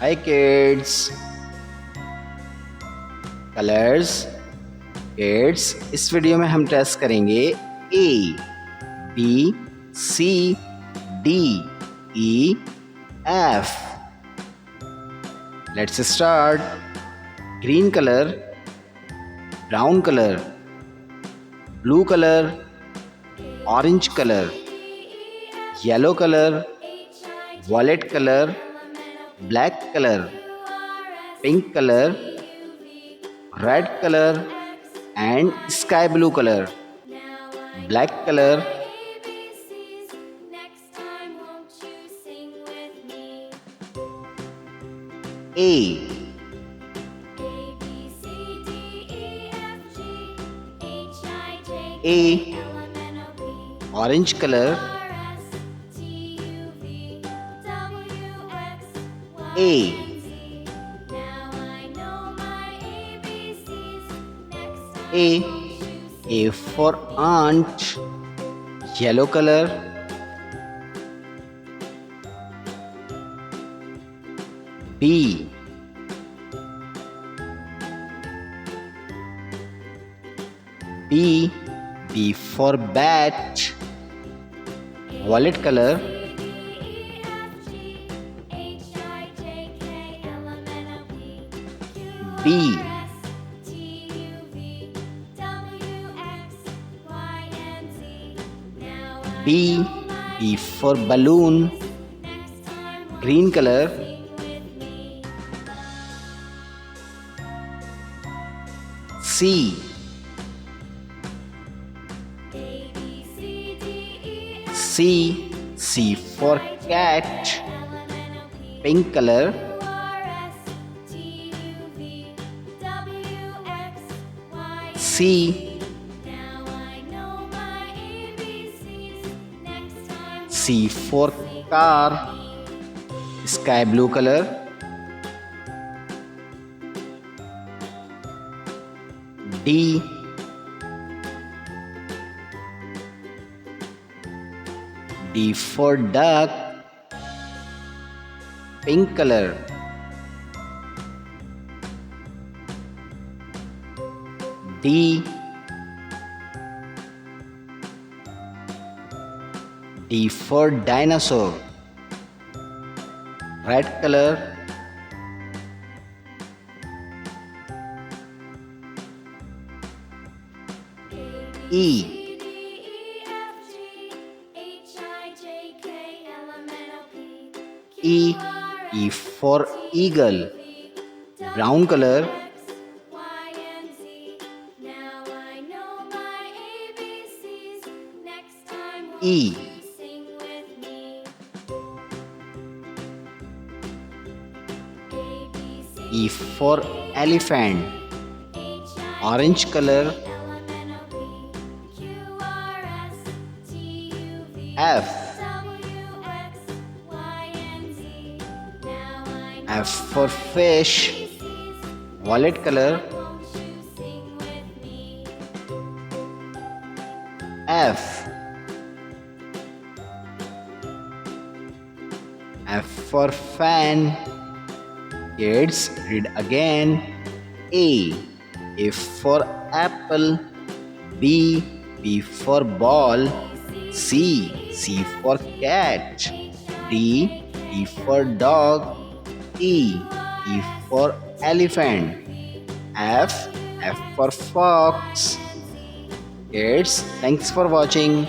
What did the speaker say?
Hi kids, colours kids. इस video में हम टेस्ट करेंगे A, B, C, D, E, F। Let's start. Green colour, brown colour, blue colour, orange colour, yellow colour, violet colour, black colour, pink colour, red colour and sky blue color, black color, A, orange color, A, A for ant, yellow color, B, B for bat, violet color, B, B for balloon, green color, C, C for cat, pink color, C for car, sky blue color, D for duck, pink color, D for dinosaur, red color, E for eagle, brown color, E for elephant, orange color, F for fish, violet color, F for fan. Kids, read again. A for apple, B for ball, C for cat, D for dog, E for elephant, F for fox. Kids, thanks for watching.